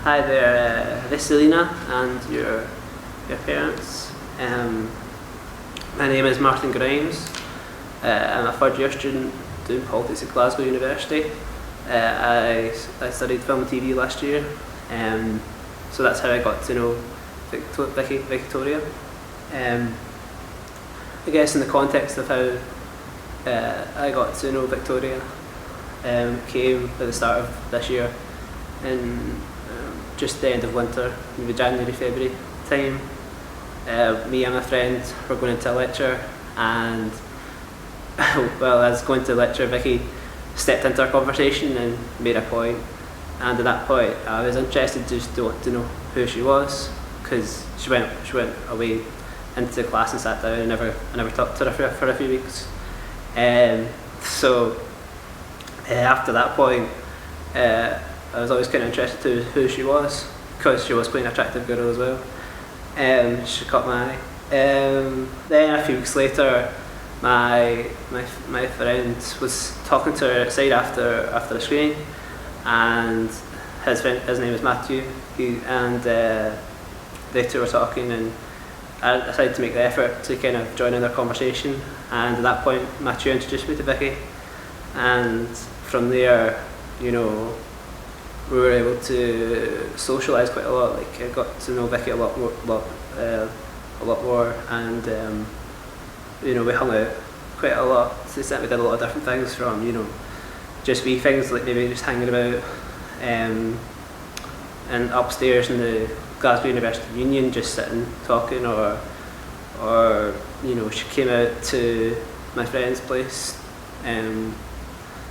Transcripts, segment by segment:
Hi there, Vasilina and your parents. My name is Martin Grimes. I'm a third year student doing politics at Glazgоу University. I studied film and TV last year, so that's how I got to know Victoria. I guess in the context of how I got to know Victoria came at the start of this year, in just the end of winter, maybe January, February time. Me and my friend were going into a lecture, and while I was going to lecture, Vicky stepped into our conversation and made a point. And at that point, I was interested just to want to know who she was, because she went away into class and sat down, and I never talked to her for a few weeks. So after that point, I was always kind of interested to who she was, because she was quite an attractive girl as well. She caught my eye. Then a few weeks later, my friend was talking to her outside after the screening, and his name was Matthew, and they two were talking, and I decided to make the effort to kind of join in their conversation. And at that point, Matthew introduced me to Vicky, and from there, you know, we were able to socialise quite a lot. Like, I got to know Vicky a lot more, and you know, we hung out quite a lot. We did a lot of different things, from, you know, just wee things like maybe just hanging about, and upstairs in the Glasgow University Union, just sitting talking, or you know, she came out to my friend's place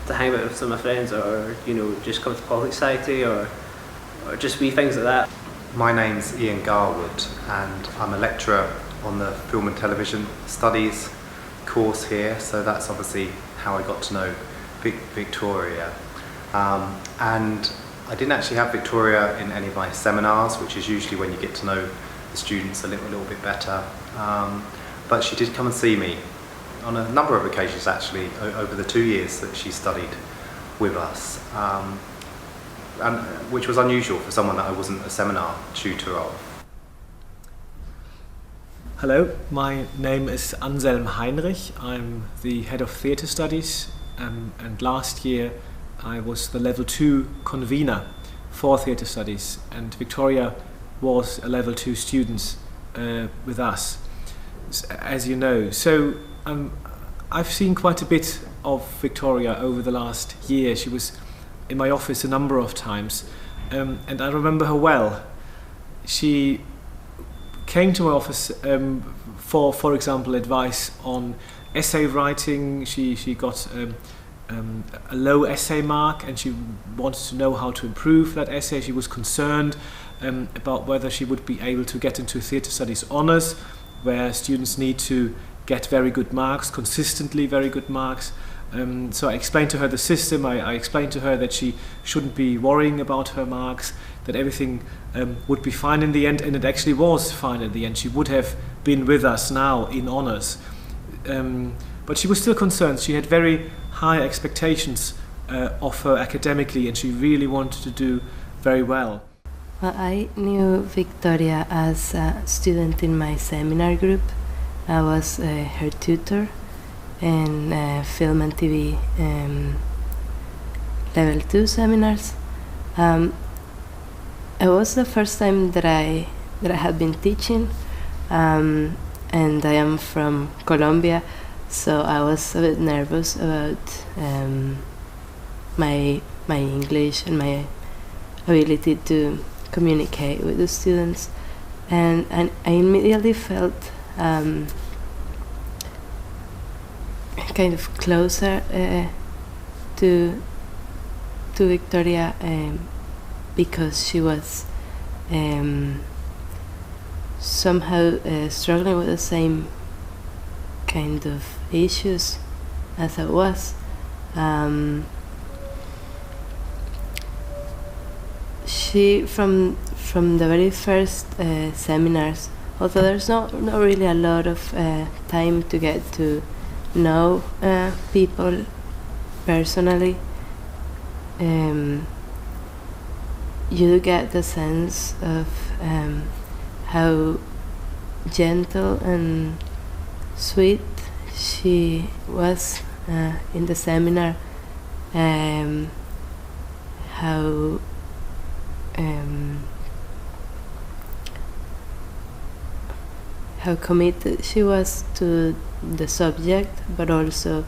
to hang out with some of my friends, or, you know, just come to Politics Society, or just wee things like that. My name's Ian Garwood, and I'm a lecturer on the Film and Television Studies course here, so that's obviously how I got to know Victoria. And I didn't actually have Victoria in any of my seminars, which is usually when you get to know the students a little bit better. But she did come and see me on a number of occasions, actually, over the 2 years that she studied with us, and which was unusual for someone that I wasn't a seminar tutor of. Hello, my name is Anselm Heinrich. I'm the head of theatre studies, and last year I was the level 2 convener for theatre studies, and Victoria was a level 2 student with us, as you know. So I've seen quite a bit of Victoria over the last year. She was in my office a number of times, and I remember her well. She came to my office for example, advice on essay writing. She got a low essay mark, and she wanted to know how to improve that essay. She was concerned about whether she would be able to get into theatre studies honours, where students need to get very good marks, consistently very good marks. So I explained to her the system. I explained to her that she shouldn't be worrying about her marks, that everything would be fine in the end, and it actually was fine in the end. She would have been with us now in honours. But she was still concerned. She had very high expectations of her academically, and she really wanted to do very well. Well, I knew Victoria as a student in my seminar group. I was her tutor in film and TV level 2 seminars. It was the first time that I had been teaching, and I am from Colombia, so I was a bit nervous about my English and my ability to communicate with the students, and I immediately felt kind of closer to Victoria, because she was somehow struggling with the same kind of issues as I was. She, from the very first seminars, although there's not really a lot of time to get to know people personally, you get the sense of how gentle and sweet she was in the seminar, how committed she was to the subject, but also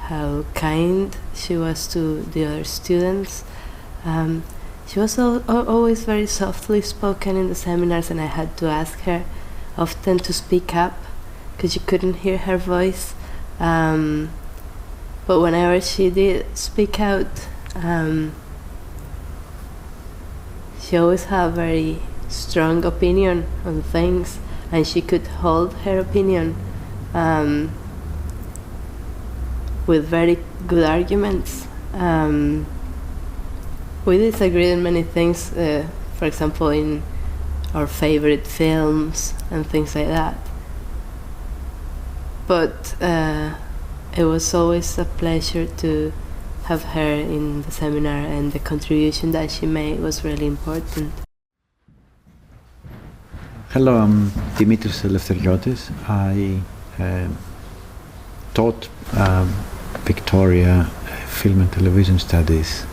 how kind she was to the other students. She was always very softly spoken in the seminars, and I had to ask her often to speak up because you couldn't hear her voice. But whenever she did speak out, she always had a very strong opinion on things, and she could hold her opinion with very good arguments. We disagreed on many things, for example, in our favorite films and things like that. But it was always a pleasure to have her in the seminar, and the contribution that she made was really important. Hello, I'm Dimitris Eleftherioutis. I taught Victoriya film and television studies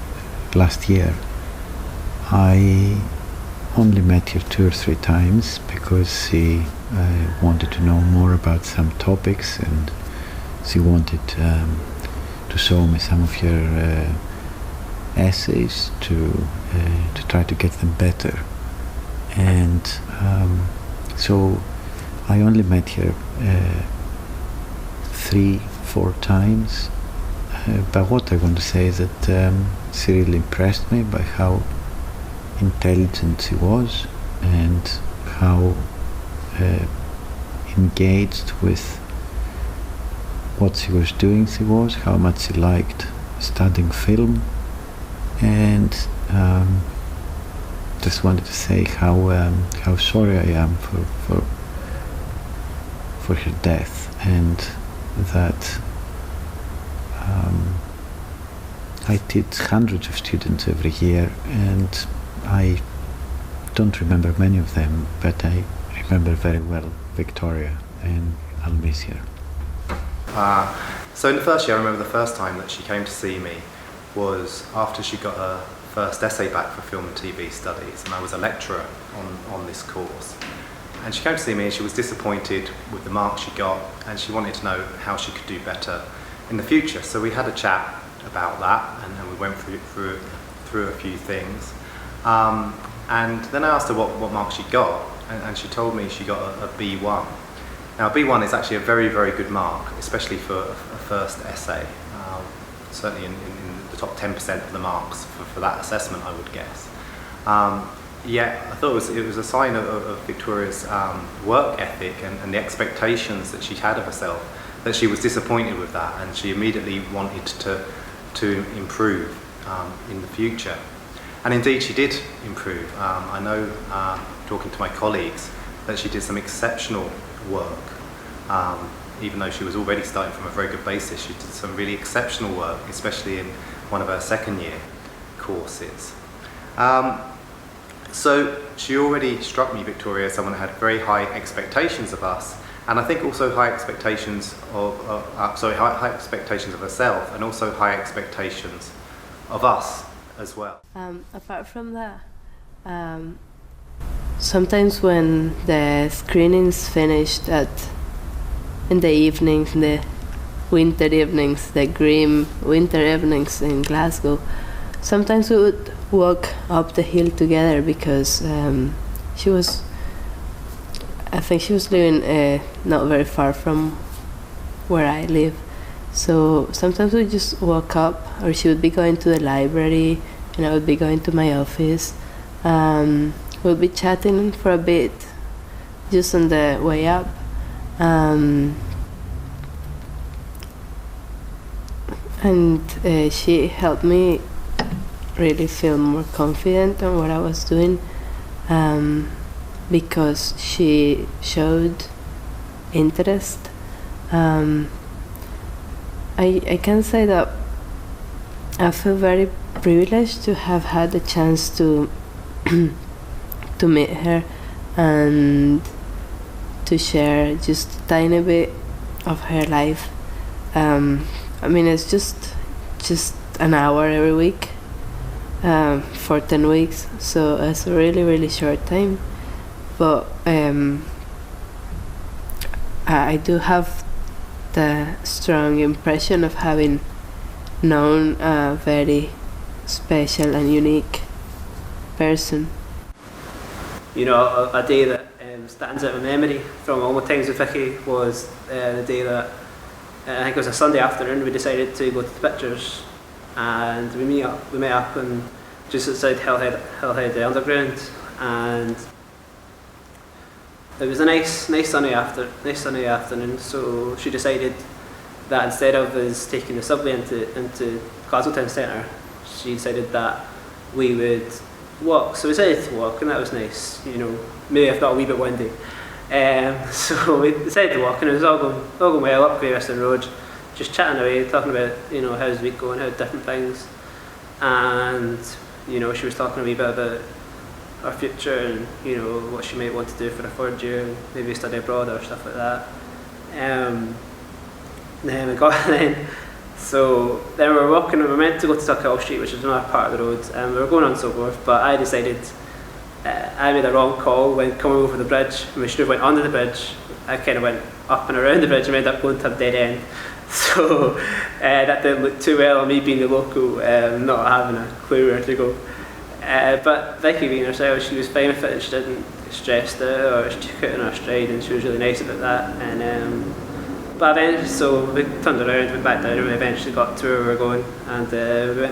last year. I only met her 2 or 3 times because she wanted to know more about some topics, and she wanted to show me some of her essays to try to get them better. And so I only met her 3-4 times. But what I want to say is that she really impressed me by how intelligent she was, and how engaged with what she was doing she was, how much she liked studying film, and just wanted to say how sorry I am for her death, and that I teach hundreds of students every year, and I don't remember many of them, but I remember very well Victoriya, and I'll miss her. So in the first year, I remember the first time that she came to see me was after she got her first essay back for film and TV studies, and I was a lecturer on this course. And she came to see me, and she was disappointed with the marks she got, and she wanted to know how she could do better in the future. So we had a chat about that, and then we went through a few things. And then I asked her what marks she got, and she told me she got a B1. Now, a B1 is actually a very, very good mark, especially for a first essay. Certainly in the top 10% of the marks for that assessment, I would guess. Yeah, I thought it was a sign of Victoriya's work ethic and the expectations that she had of herself, that she was disappointed with that, and she immediately wanted to improve in the future. And indeed she did improve. I know, talking to my colleagues, that she did some exceptional work. Even though she was already starting from a very good basis, she did some really exceptional work, especially in one of her second year courses. So she already struck me, Victoriya, as someone who had very high expectations of us, and I think also high expectations high expectations of herself, and also high expectations of us as well. Apart from that, sometimes when the screenings finished in the evenings, the winter evenings, the grim winter evenings in Glasgow, sometimes we would walk up the hill together, because I think she was living not very far from where I live. So sometimes we just walk up, or she would be going to the library and I would be going to my office. We'll be chatting for a bit just on the way up. And she helped me really feel more confident on what I was doing, because she showed interest. I can say that I feel very privileged to have had the chance to to meet her and to share just a tiny bit of her life. I mean, it's just an hour every week for 10 weeks, so it's a really short time. But I do have the strong impression of having known a very special and unique person. You know, a day that stands out in memory from all my times with Vicky was the day that I think it was a Sunday afternoon. We decided to go to the pictures, and we met up and just outside Hillhead Underground, and it was a nice sunny afternoon. So she decided that instead of us taking the subway into Glasgow town centre, she decided that we would walk. So we decided to walk, and that was nice. You know, maybe if not a wee bit windy. So we decided to walk, and it was all going well up Great Western Road, just chatting away, talking about, you know, how's the week going, how different things, and you know, she was talking a wee bit about her future and, you know, what she might want to do for her third year, and maybe study abroad or stuff like that. Then we got so then we were walking, we were meant to go to Tuckhill Street, which is another part of the road, and we were going on so forth, but I decided I made a wrong call when coming over the bridge. We should have went under the bridge. I kind of went up and around the bridge and ended up going to a dead end. So that didn't look too well on me being the local, not having a clue where to go. But Vicky being herself, she was fine with it and she didn't get stressed out, or she took it in her stride, and she was really nice about that. And but eventually, so we turned around, went back down, and we eventually got to where we were going, and we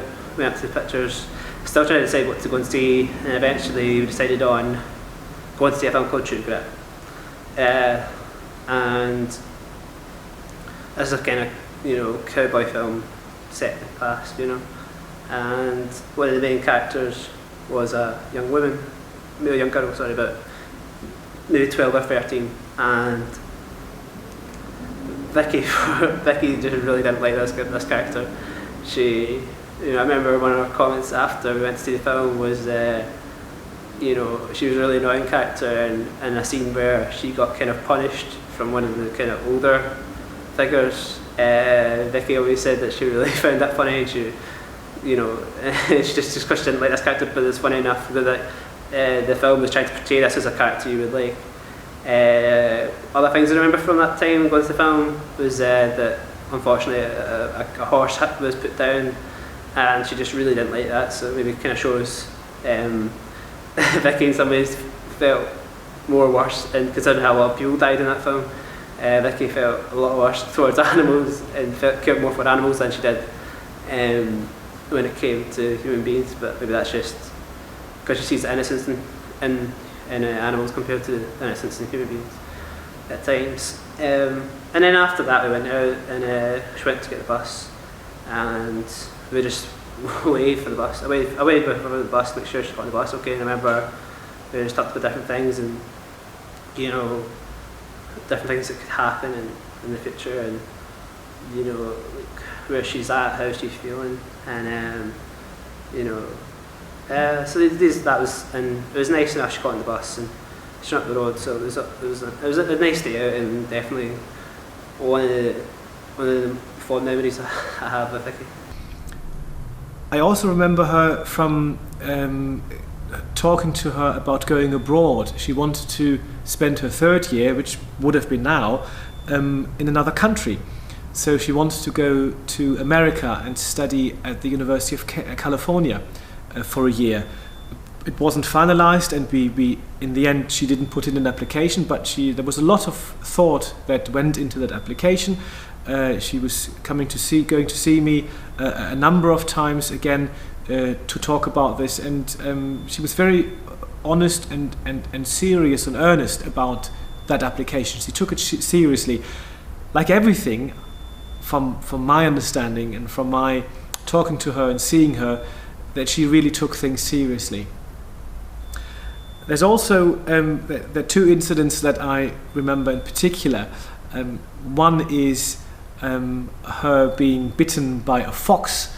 went up to the pictures, still trying to decide what to go and see, and eventually we decided on going to see a film called True Grit. And this is a kind of, you know, cowboy film set in the past, you know, and one of the main characters was a young girl, about maybe 12 or 13, and Vicky just really didn't like this character. She, you know, I remember one of her comments after we went to see the film was, you know, she was a really annoying character in a scene where she got kind of punished from one of the kind of older figures. Vicky always said that she really found that funny. She, you know, she just because she didn't like this character, but it's funny enough that the film was trying to portray this as a character you would like. Other things I remember from that time going to the film was that unfortunately a horse was put down, and she just really didn't like that, so maybe kind of shows Vicky in some ways felt more worse, and considering how a lot of people died in that film, Vicky felt a lot worse towards animals and cared more for animals than she did when it came to human beings. But maybe that's just because she sees the innocence in animals compared to the innocence in human beings at times. And then after that we went out and she went to get the bus, and we just waited for the bus. I waited for the bus to make sure she got on the bus okay, and I remember we just talked about different things, and you know, different things that could happen in the future, and you know, like where she's at, how she's feeling, and you know, so that was, and it was nice enough. She got on the bus and she went up the road, so it was a nice day out, and definitely one of the fond memories I have with Vicky. I also remember her from talking to her about going abroad. She wanted to spend her third year, which would have been now, in another country. So she wanted to go to America and study at the University of California for a year. It wasn't finalized, and we in the end she didn't put in an application, but there was a lot of thought that went into that application. She was going to see me a number of times again to talk about this, and she was very honest and serious and earnest about that application. She took it seriously, like everything, from my understanding and from my talking to her and seeing her, that she really took things seriously. There's also the two incidents that I remember in particular. One is her being bitten by a fox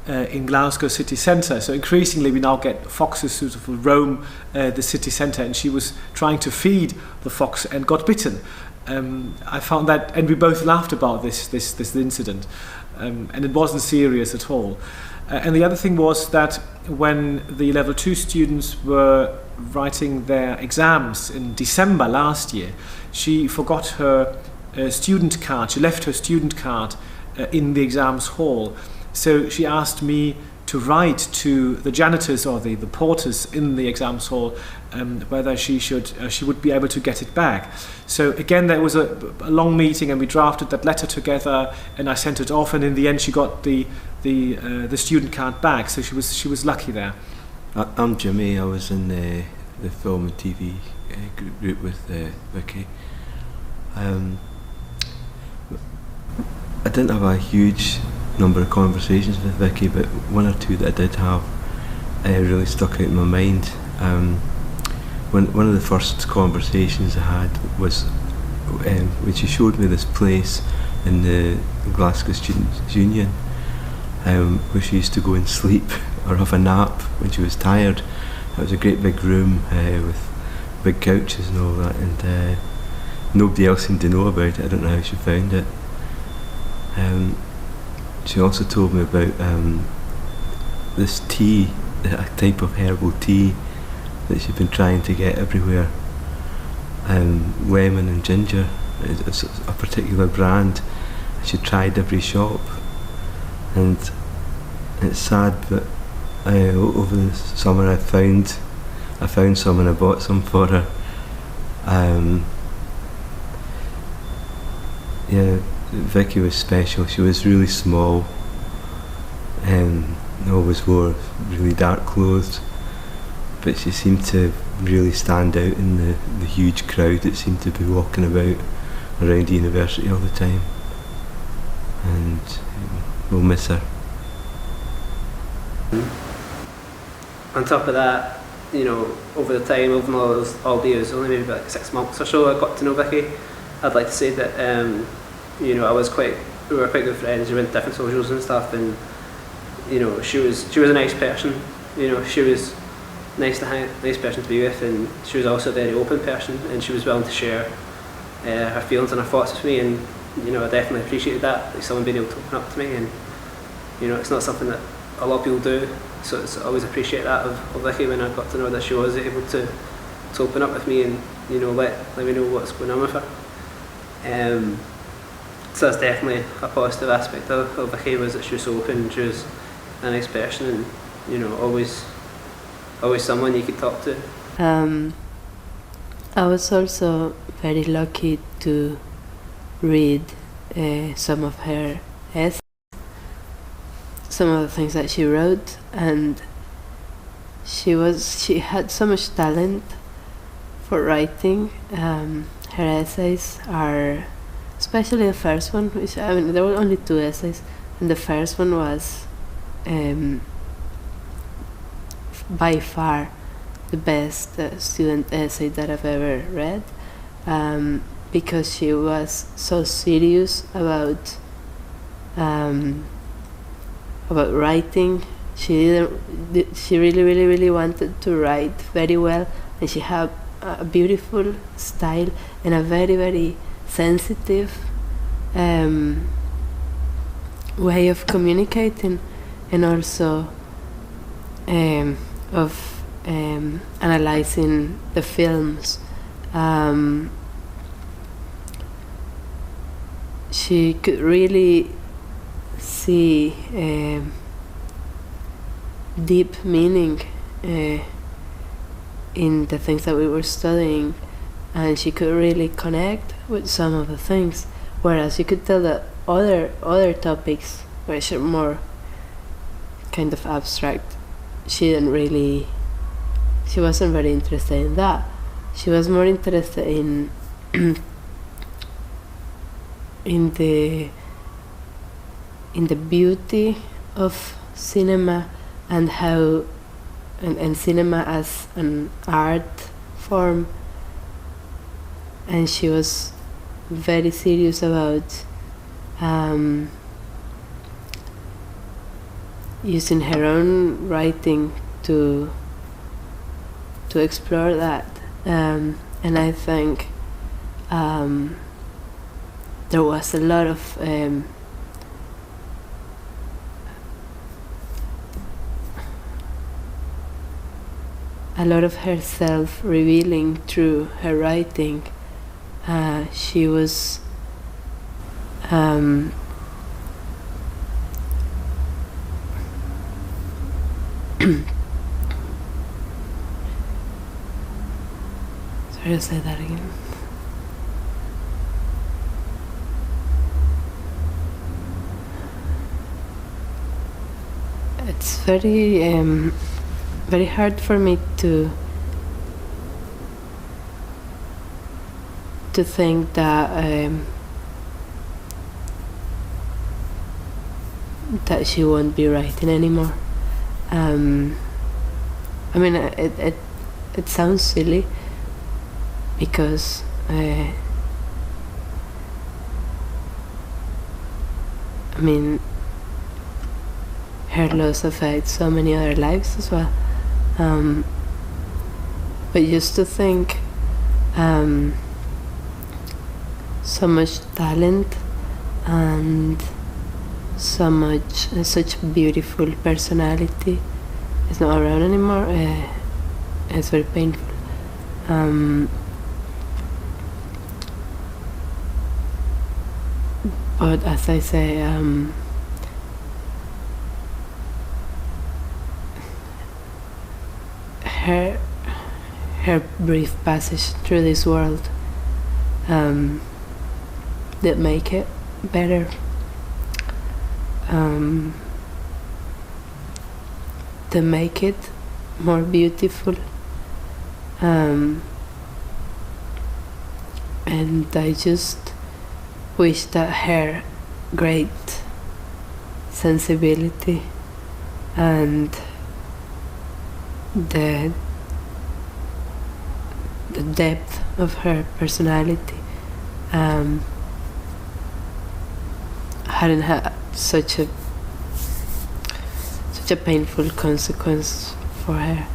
in Glasgow city centre. So increasingly we now get foxes who sort of roam the city centre, and she was trying to feed the fox and got bitten. I found that, and we both laughed about this incident, and it wasn't serious at all. And the other thing was that when the level 2 students were writing their exams in December last year, she forgot her student card. She left her student card in the exams hall. So she asked me to write to the janitors or the porters in the exams hall whether she would be able to get it back. So again, there was a long meeting, and we drafted that letter together, and I sent it off, and in the end she got the student card back. So she was lucky there. I'm Jimmy. I was in the film and TV group with Vicky. I didn't have a huge number of conversations with Vicky, but one or two that I did have really stuck out in my mind. One of the first conversations I had was when she showed me this place in the Glasgow Students' Union where she used to go and sleep or have a nap when she was tired. It was a great big room with big couches and all that, and nobody else seemed to know about it. I don't know how she found it. She also told me about this tea, a type of herbal tea that she'd been trying to get everywhere. Lemon and ginger, it's a particular brand. She tried every shop, and it's sad, but over the summer I found some and I bought some for her. Yeah, Vicky was special. She was really small and always wore really dark clothes, but she seemed to really stand out in the huge crowd that seemed to be walking about around the university all the time, and we'll miss her. On top of that, you know, over the time, over albeit it was only maybe about 6 months or so, I got to know Vicky. I'd like to say that you know, we were quite good friends. We went to different socials and stuff, and you know, she was a nice person. You know, she was nice person to be with, and she was also a very open person, and she was willing to share her feelings and her thoughts with me, and you know, I definitely appreciated that, like someone being able to open up to me, and you know, it's not something that a lot of people do, so it's always appreciate that of Vicky when I got to know that she was able to open up with me and, you know, let me know what's going on with her. So that's definitely a positive aspect of Vicky, was that she was so open, she was a nice person, and you know, always someone you could talk to. I was also very lucky to read some of her essays, some of the things that she wrote, and she had so much talent for writing. Her essays are, especially the first one, which, I mean, there were only 2 essays, and the first one was by far the best student essay that I've ever read, because she was so serious about writing. She really wanted to write very well, and she had a beautiful style and a very, very sensitive way of communicating, and also of analyzing the films. She could really see deep meaning in the things that we were studying, and she could really connect with some of the things, whereas you could tell that other topics, which are more kind of abstract, she wasn't very interested in that. She was more interested in the beauty of cinema, and how and cinema as an art form, and she was very serious about using her own writing to explore that, and I think there was a lot of herself revealing through her writing. She was sorry to say that again. It's very hard for me to think that she won't be writing anymore. I mean, it sounds silly because I mean, her loss affects so many other lives as well. But used to think so much talent and such beautiful personality is not around anymore. It's very painful. But as I say, her brief passage through this world did make it better. To make it more beautiful, and I just wish that her great sensibility and the depth of her personality hadn't had such a painful consequence for her.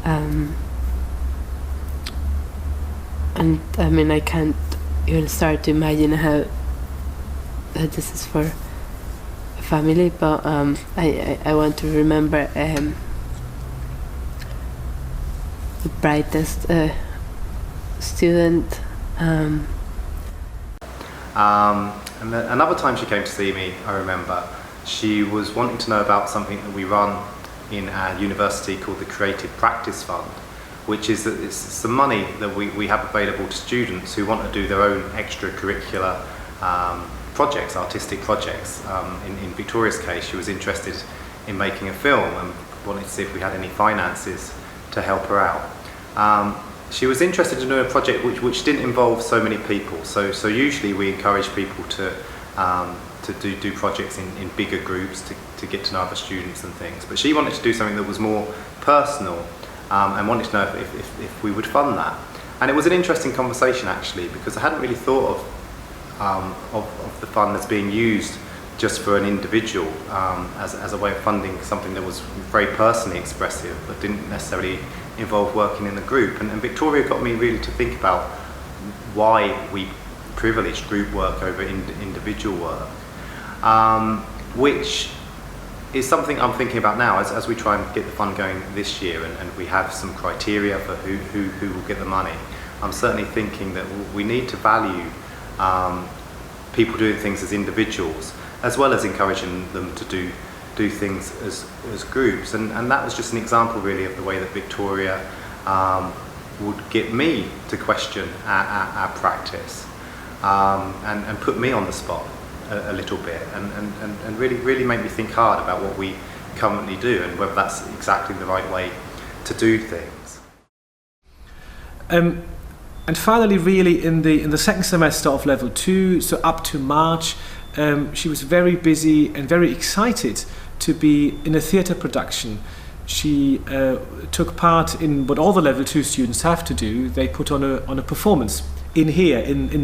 And I mean, I can't even start to imagine how that this is for a family, but I want to remember the brightest student. And another time she came to see me, I remember, she was wanting to know about something that we run in our university called the Creative Practice Fund, which is that it's some money that we have available to students who want to do their own extracurricular projects, artistic projects. In Victoria's case, she was interested in making a film and wanted to see if we had any finances to help her out. She was interested in doing a project which didn't involve so many people. So usually we encourage people to do projects in bigger groups to get to know other students and things. But she wanted to do something that was more personal and wanted to know if we would fund that. And it was an interesting conversation actually, because I hadn't really thought of the fund as being used just for an individual as a way of funding something that was very personally expressive but didn't necessarily involve working in a group. And Victoria got me really to think about why we privileged group work over individual work, which is something I'm thinking about now as we try and get the fund going this year, and we have some criteria for who will get the money. I'm certainly thinking that we need to value people doing things as individuals, as well as encouraging them to do things as groups. And that was just an example really of the way that Victoria would get me to question our practice and put me on the spot a little bit and really make me think hard about what we currently do and whether that's exactly the right way to do things. And finally, really, in the second semester of level 2, so up to March, she was very busy and very excited to be in a theatre production. She took part in what all the level 2 students have to do. They put on a performance in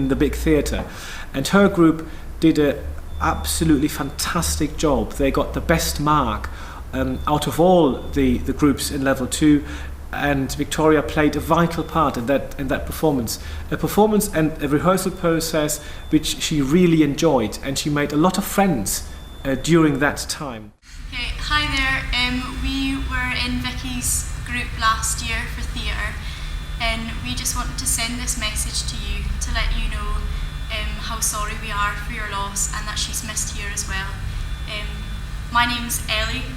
the big theatre, and her group did a absolutely fantastic job. They got the best mark out of all the groups in level 2, and Victoriya played a vital part in that performance. A performance and a rehearsal process which she really enjoyed, and she made a lot of friends during that time. Okay, hi there. We were in Vicky's group last year for theatre, and we just wanted to send this message to you to let you know how sorry we are for your loss and that she's missed here as well. My name's Ellie.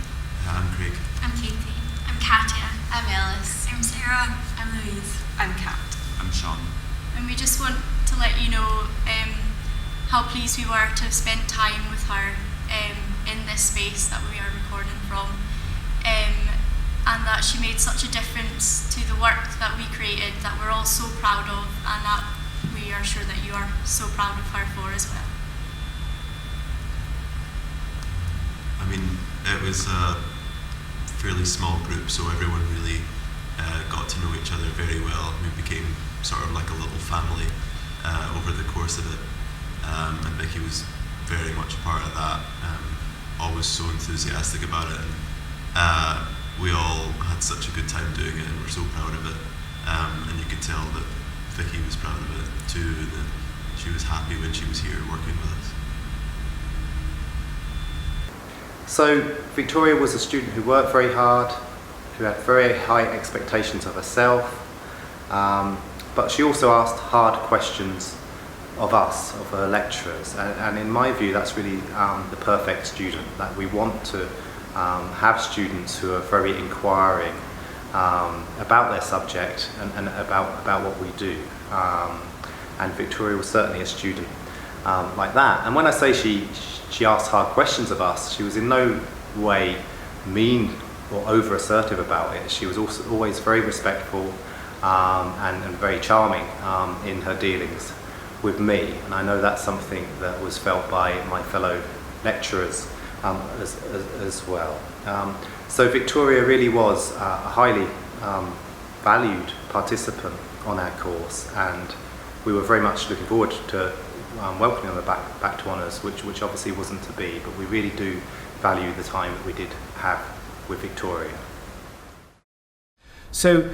I'm Craig. I'm Katie. I'm Katya. I'm Alice. I'm Sarah. I'm Louise. I'm Kat. I'm Sean. And we just want to let you know how pleased we were to have spent time with her in this space that we are recording from, and that she made such a difference to the work that we created that we're all so proud of, and that we are sure that you are so proud of her for as well. I mean, it was a fairly small group, so everyone really got to know each other very well. We became sort of like a little family over the course of it, and Vicky was very much a part of that, always so enthusiastic about it, and we all had such a good time doing it, and we're so proud of it, and you could tell that Vicky was proud of it too, that she was happy when she was here working with us. So Victoriya was a student who worked very hard, who had very high expectations of herself, but she also asked hard questions of us, of her lecturers, and in my view that's really the perfect student, that we want to have students who are very inquiring about their subject and about what we do, and Victoriya was certainly a student like that. And when I say she asked hard questions of us, she was in no way mean or over assertive about it. She was also always very respectful and very charming in her dealings with me, and I know that's something that was felt by my fellow lecturers as well. So Victoriya really was a highly valued participant on our course, and we were very much looking forward to welcoming her back to honours, which obviously wasn't to be, but we really do value the time that we did have with Victoriya. So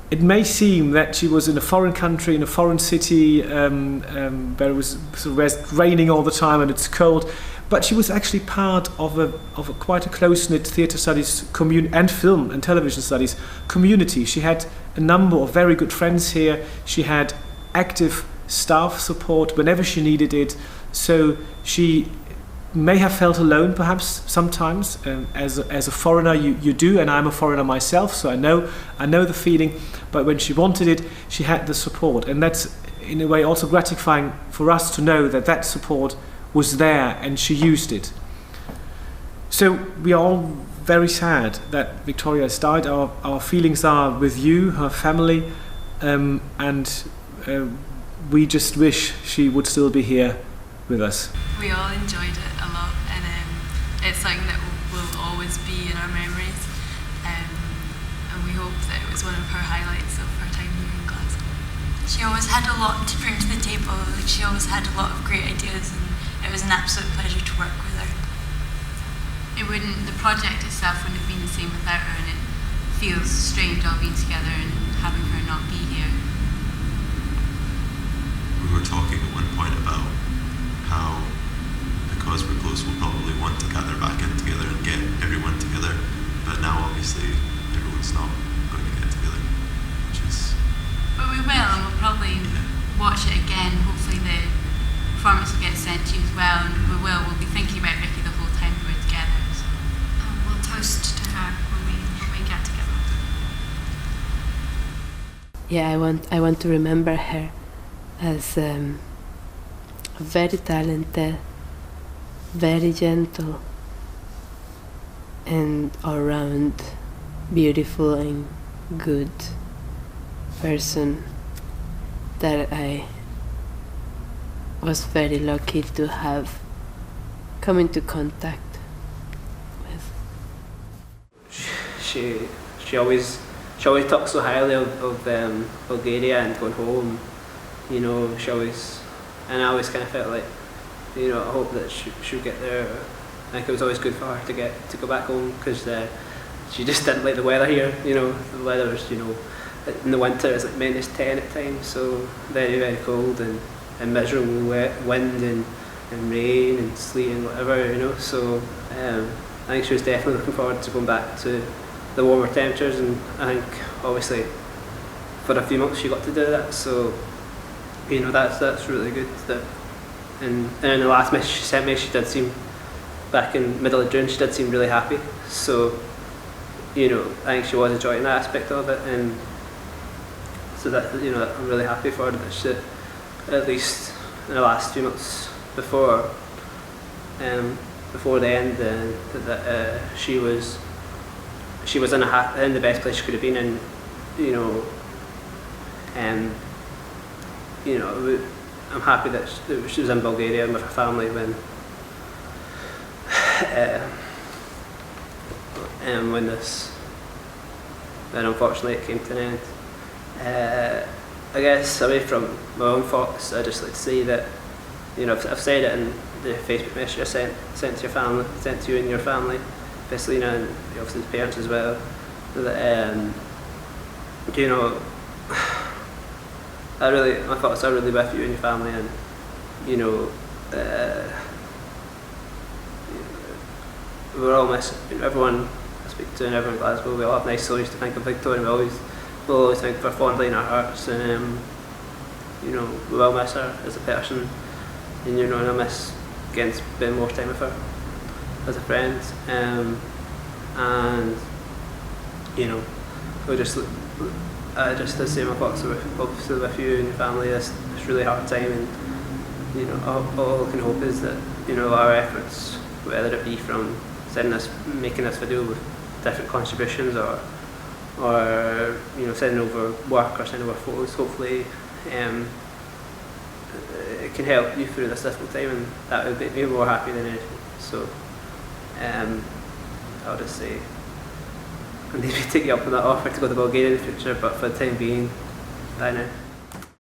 it may seem that she was in a foreign country, in a foreign city, where it was sort of raining all the time and it's cold, but she was actually part of a quite a close-knit theatre studies and film and television studies community. She had a number of very good friends here. She had active staff support whenever she needed it, so she may have felt alone perhaps sometimes. As a foreigner you do, and I'm a foreigner myself, so I know the feeling, but when she wanted it she had the support, and that's in a way also gratifying for us to know that support was there and she used it. So we are all very sad that Victoriya has died. Our feelings are with you, her family, and we just wish she would still be here with us. We all enjoyed it a lot, and it's something that will always be in our memories, and we hope that it was one of her highlights of her time here in Glasgow. She always had a lot to bring to the table. Like, she always had a lot of great ideas, and it was an absolute pleasure to work with her. The project itself wouldn't have been the same without her, and it feels strange all being together and having her not be here. We were talking at one point about how, because we're close, we'll probably want to gather back in together and get everyone together, but now obviously everyone's not going to get together, which is... But we will, and we'll probably watch it again. Hopefully the performance will get sent to you as well, and we'll be thinking about Vicky the whole time we were together. So. We'll toast to her when we get together. Yeah, I want to remember her as very talented, very gentle, and all-round beautiful and good person that I was very lucky to have come into contact with. She always talked so highly of Bulgaria and going home. You know, and I always kind of felt like you know, I hope that she'll get there. I think it was always good for her to go back home, because she just didn't like the weather here. You know, the weather was, you know, in the winter it's like -10 at times, so very, very cold and miserable wind and rain and sleet and whatever, you know. So I think she was definitely looking forward to going back to the warmer temperatures, and I think obviously for a few months she got to do that. So, you know, that's really good. That and in the last message she sent me, she did seem, back in middle of June, she did seem really happy. So, you know, I think she was enjoying that aspect of it, and so that, you know, I'm really happy for her that she, at least in the last few months before the end, that she was in the best place she could have been in. You know, you know, I'm happy that she was in Bulgaria with her family when unfortunately it came to an end. I guess away from my own thoughts, I just like to say that, you know, I've said it in the Facebook message I sent to your family, sent to you and your family, Vesselina, and obviously the parents as well, that you know, my thoughts are really with you and your family, and you know, we're all missing, everyone I speak to and everyone in Glasgow, we all have nice stories to think of Victoria, and we'll always think of her fondly in our hearts, and you know, we will miss her as a person, and you know, and I miss getting to spend more time with her as a friend, and you know, I just to say my thoughts obviously with you and your family. This really hard time, and you know, all I can hope is that, you know, our efforts, whether it be from making this video with different contributions, or you know, sending over work or sending over photos, hopefully it can help you through this difficult time, and that would make me more happy than anything. So I'll just say, and maybe take you up on that offer to go to Bulgaria in the future, but for the time being, bye now.